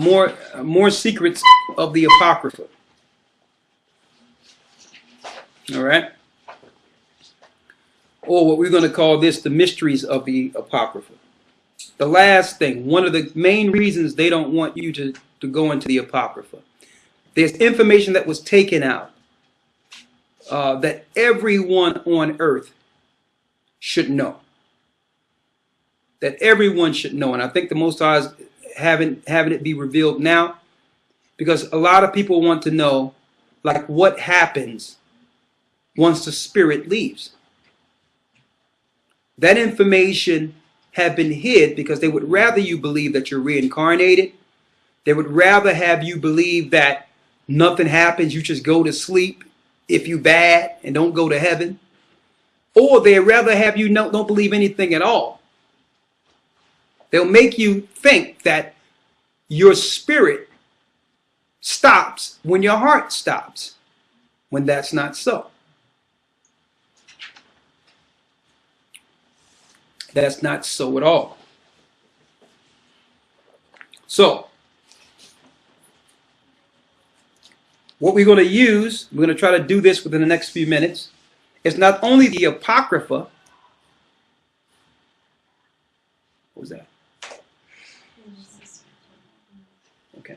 more secrets of the Apocrypha. All right? Or what we're going to call this the mysteries of the Apocrypha. The last thing, one of the main reasons they don't want you to go into the Apocrypha. There's information that was taken out that everyone on earth should know. That everyone should know. And I think the Most High is having it be revealed now, because a lot of people want to know, like, what happens once the spirit leaves. That information have been hid because they would rather you believe that you're reincarnated. They would rather have you believe that nothing happens, you just go to sleep if you bad and don't go to heaven. Or they'd rather have you don't believe anything at all. They'll make you think that your spirit stops when your heart stops, when that's not so. That's not so at all. So, what we're going to use, we're going to try to do this within the next few minutes, is not only the Apocrypha. What was that? Okay.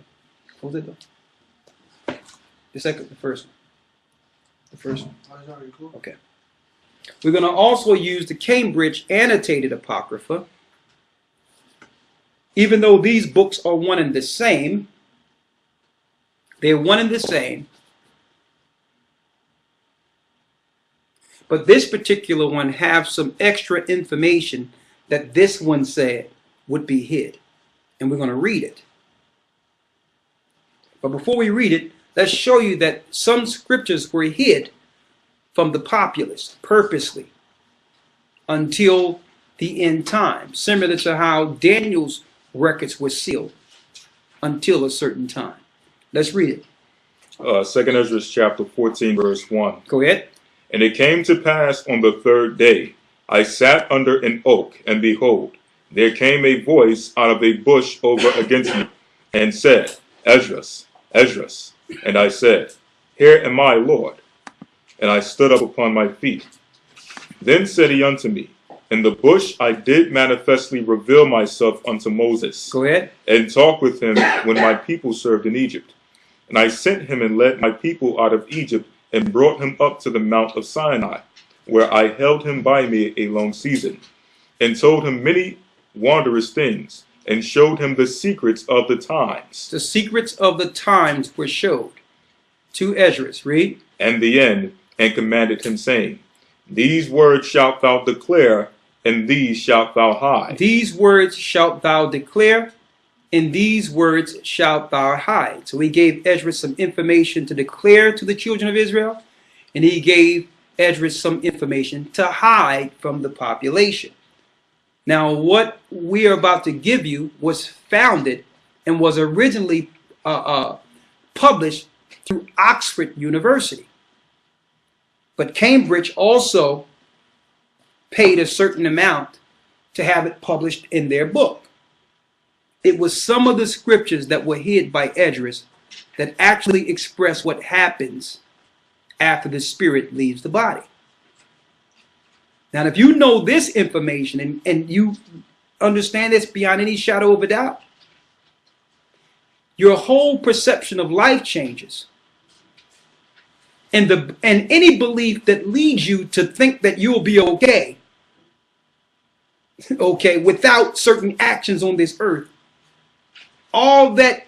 What was it though? The first one. The first one. Okay. We're going to also use the Cambridge annotated Apocrypha. Even though these books are one and the same, they're one and the same. But this particular one has some extra information that this one said would be hid. And we're going to read it. But before we read it, let's show you that some scriptures were hid from the populace purposely until the end time, similar to how Daniel's records were sealed until a certain time. Let's read it. 2nd Ezra chapter 14 verse 1. Go ahead. And it came to pass on the third day, I sat under an oak, and behold, there came a voice out of a bush over against me, and said, Esdras, Esdras. And I said, Here am I, Lord. And I stood up upon my feet. Then said he unto me, In the bush I did manifestly reveal myself unto Moses. Go ahead. And talk with him when my people served in Egypt. And I sent him and led my people out of Egypt, and brought him up to the Mount of Sinai, where I held him by me a long season, and told him many wondrous things, and showed him the secrets of the times. The secrets of the times were showed to Esdras. Read. And the end, and commanded him, saying, These words shalt thou declare, and these shalt thou hide. These words shalt thou declare, and these words shalt thou hide. So he gave Esdras some information to declare to the children of Israel, and he gave Esdras some information to hide from the population. Now, what we are about to give you was founded and was originally published through Oxford University. But Cambridge also paid a certain amount to have it published in their book. It was some of the scriptures that were hid by Esdras that actually express what happens after the spirit leaves the body. Now, if you know this information and you understand this beyond any shadow of a doubt, your whole perception of life changes. And any belief that leads you to think that you'll be okay, without certain actions on this earth, all that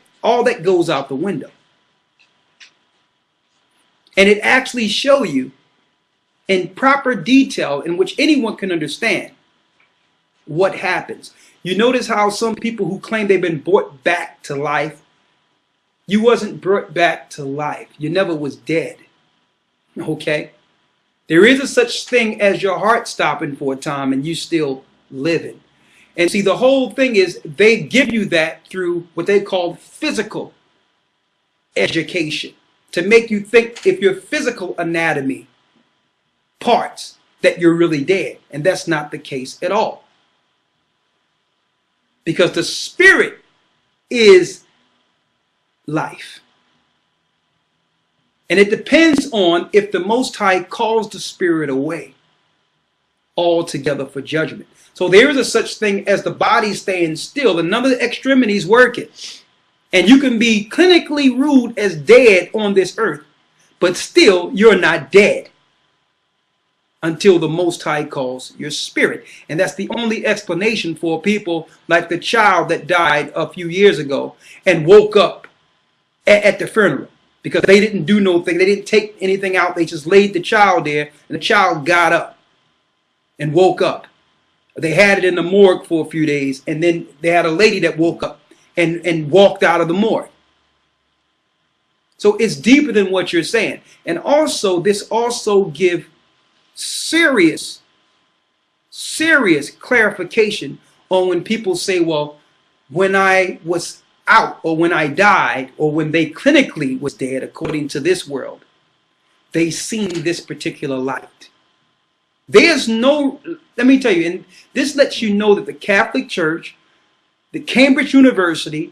goes out the window. And it actually shows you in proper detail in which anyone can understand what happens. You notice how some people who claim they've been brought back to life, you wasn't brought back to life. You never was dead. Okay? There is a such thing as your heart stopping for a time and you still living. And see, the whole thing is they give you that through what they call physical education, to make you think if your physical anatomy parts that you're really dead. And that's not the case at all. Because the spirit is life. And it depends on if the Most High calls the spirit away altogether for judgment. So there is a such thing as the body staying still, and none of the extremities working. And you can be clinically ruled as dead on this earth, but still you're not dead until the Most High calls your spirit. And that's the only explanation for people like the child that died a few years ago and woke up at the funeral, because they didn't do no thing. They didn't take anything out. They just laid the child there, and the child got up and woke up. They had it in the morgue for a few days, and then they had a lady that woke up and walked out of the morgue. So it's deeper than what you're saying. And also, this also gives serious clarification on when people say, well, when I was out, or when I died, or when they clinically was dead, according to this world, they seen this particular light. There's no, let me tell you, and this lets you know that the Catholic Church, the Cambridge University,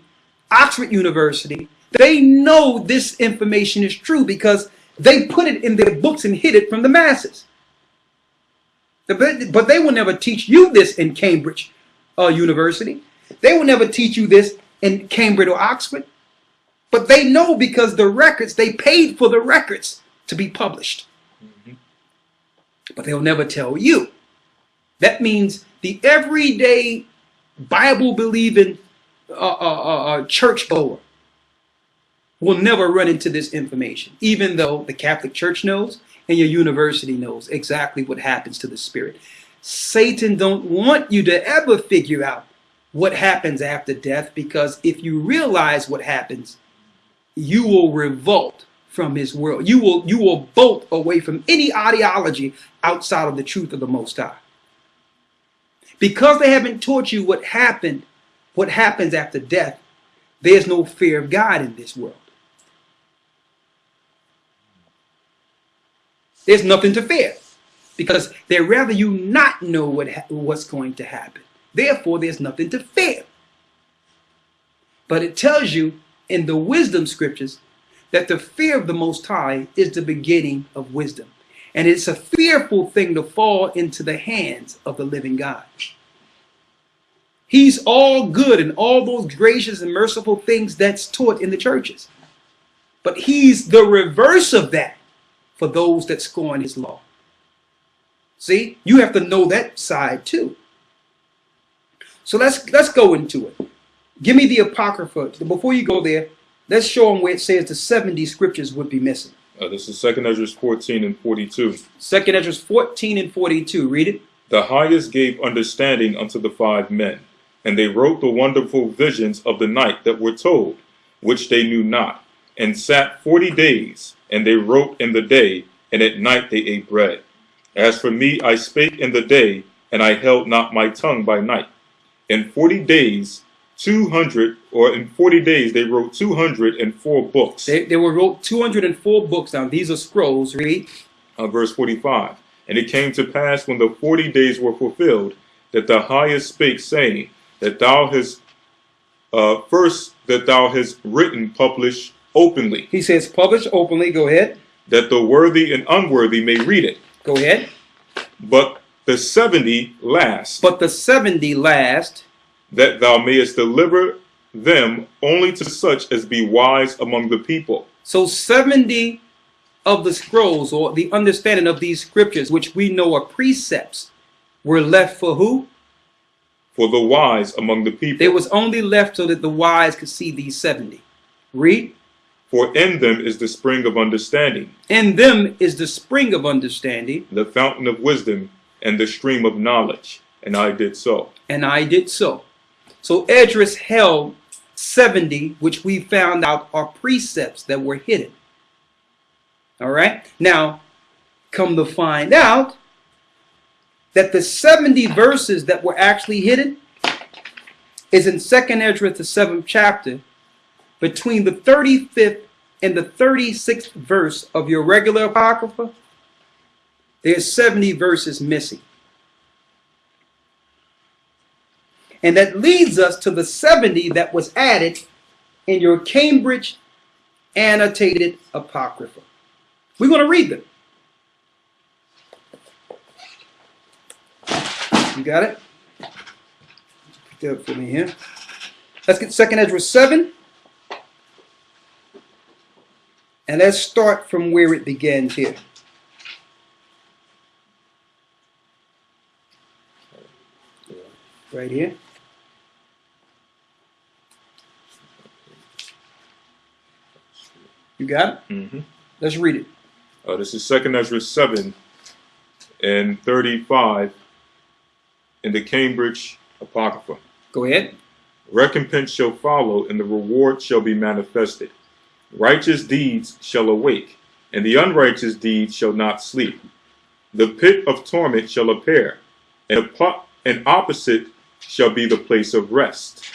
Oxford University, they know this information is true because they put it in their books and hid it from the masses. But they will never teach you this in Cambridge University. They will never teach you this in Cambridge or Oxford. But they know because the records, they paid for the records to be published. But they'll never tell you. That means the everyday Bible-believing church goer will never run into this information, even though the Catholic Church knows and your university knows exactly what happens to the spirit. Satan don't want you to ever figure out what happens after death, because if you realize what happens, you will revolt from his world. You will bolt away from any ideology outside of the truth of the Most High. Because they haven't taught you what happens after death, there's no fear of God in this world. There's nothing to fear, because they'd rather you not know what's going to happen. Therefore, there's nothing to fear. But it tells you in the wisdom scriptures that the fear of the Most High is the beginning of wisdom. And it's a fearful thing to fall into the hands of the living God. He's all good and all those gracious and merciful things that's taught in the churches. But he's the reverse of that for those that scorn his law. See, you have to know that side too. So let's go into it. Give me the Apocrypha. Before you go there, let's show them where it says the 70 scriptures would be missing. This is 2 Ezra 14 and 42. 2 Ezra 14 and 42. Read it. The highest gave understanding unto the 5 men, and they wrote the wonderful visions of the night that were told, which they knew not, and sat 40 days, and they wrote in the day, and at night they ate bread. As for me, I spake in the day, and I held not my tongue by night. In 40 days, in 40 days they wrote 204 books. They wrote 204 books down. These are scrolls. Read. Verse 45. And it came to pass when the 40 days were fulfilled, that the highest spake, saying, that thou hast written, published openly. He says, publish openly. Go ahead. That the worthy and unworthy may read it. Go ahead. But the 70 last. But the 70 last. That thou mayest deliver them only to such as be wise among the people. So 70 of the scrolls, or the understanding of these scriptures, which we know are precepts, were left for who? For the wise among the people. It was only left so that the wise could see these 70. Read. For in them is the spring of understanding. In them is the spring of understanding. The fountain of wisdom and the stream of knowledge. And I did so. And I did so. So Esdras held 70, which we found out are precepts that were hidden. All right. Now, come to find out that the 70 verses that were actually hidden is in 2 Esdras, the 7th chapter, between the 35th and the 36th verse of your regular Apocrypha. There's 70 verses missing. And that leads us to the 70 that was added in your Cambridge annotated Apocrypha. We're going to read them. You got it? Put that up for me here. Let's get 2nd Ezra 7. And let's start from where it begins here. Right here. You got it? Mm-hmm. Let's read it. This is 2nd Ezra 7 and 35 in the Cambridge Apocrypha. Go ahead. Recompense shall follow, and the reward shall be manifested. Righteous deeds shall awake, and the unrighteous deeds shall not sleep. The pit of torment shall appear, and opposite shall be the place of rest.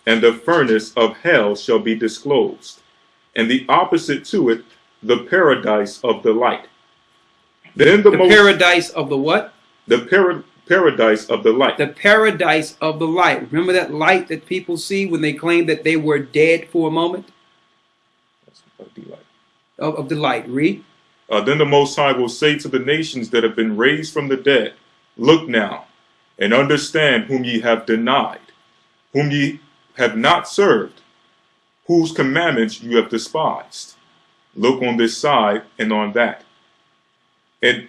And the furnace of hell shall be disclosed, and the opposite to it, the paradise of the light. Then the paradise of the what? The paradise of the light. The paradise of the light. Remember that light that people see when they claim that they were dead for a moment? Of the light. Of the light. Read. Then the Most High will say to the nations that have been raised from the dead, look now, and understand whom ye have denied, whom ye have not served, whose commandments you have despised. Look on this side and on that. And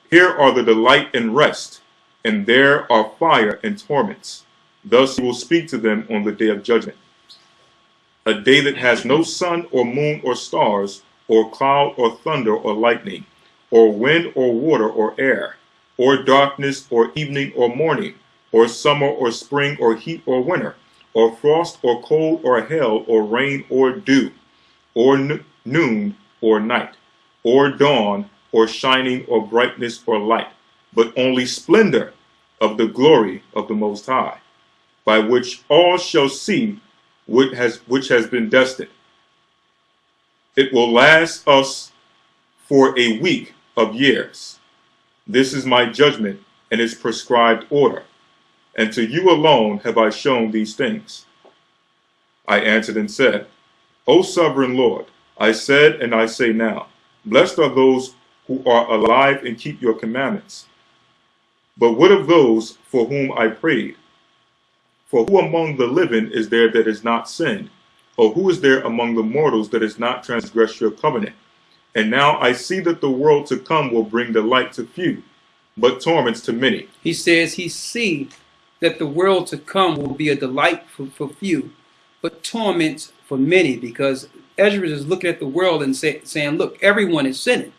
here are the delight and rest, and there are fire and torments. Thus he will speak to them on the day of judgment. A day that has no sun or moon or stars, or cloud or thunder or lightning, or wind or water or air, or darkness or evening or morning, or summer or spring or heat or winter, or frost or cold or hail or rain or dew, or noon or night, or dawn or shining or brightness or light, but only splendor of the glory of the Most High, by which all shall see which has been destined. It will last us for a week of years. This is my judgment and its prescribed order, and to you alone have I shown these things. I answered and said, O sovereign Lord, I said and I say now, blessed are those who are alive and keep your commandments. But what of those for whom I prayed? For who among the living is there that is not sinned? Or who is there among the mortals that has not transgressed your covenant? And now I see that the world to come will bring delight to few, but torments to many. He says he sees that the world to come will be a delight for few, but torments for many, because Ezra is looking at the world and saying, look, everyone is sinning.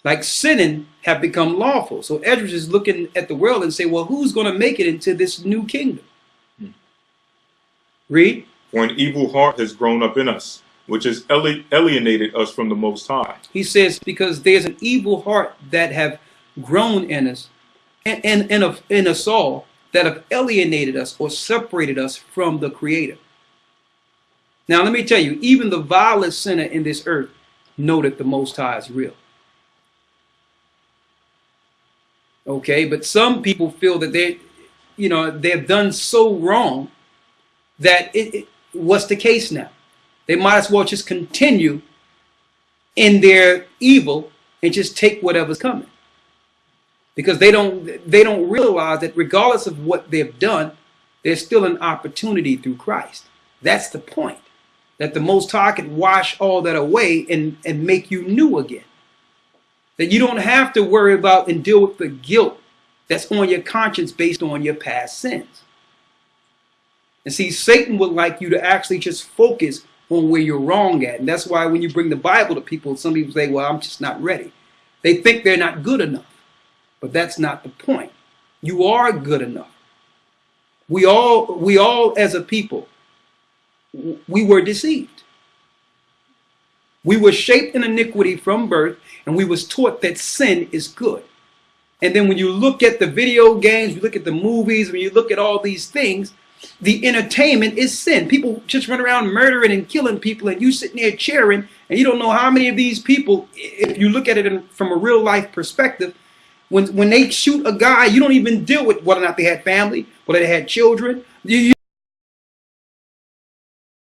Like sinning have become lawful. So Ezra is looking at the world and say, well, who's going to make it into this new kingdom? Read. For an evil heart has grown up in us, which has alienated us from the Most High. He says, because there's an evil heart that have grown in us, and in us all, that have alienated us or separated us from the Creator. Now, let me tell you, even the vilest sinner in this earth know that the Most High is real. Okay, but some people feel that they've done so wrong that what's the case now? They might as well just continue in their evil and just take whatever's coming, because they don't realize that regardless of what they've done, there's still an opportunity through Christ. That's the point, that the Most High can wash all that away and make you new again. That you don't have to worry about and deal with the guilt that's on your conscience based on your past sins. And see, Satan would like you to actually just focus on where you're wrong at. And that's why when you bring the Bible to people, some people say, well, I'm just not ready. They think they're not good enough. But that's not the point. You are good enough. We all as a people, we were deceived. We were shaped in iniquity from birth, and we was taught that sin is good. And then when you look at the video games, you look at the movies, when you look at all these things, the entertainment is sin. People just run around murdering and killing people, and you sitting there cheering, and you don't know how many of these people, if you look at it from a real life perspective, when they shoot a guy, you don't even deal with whether or not they had family, whether they had children. You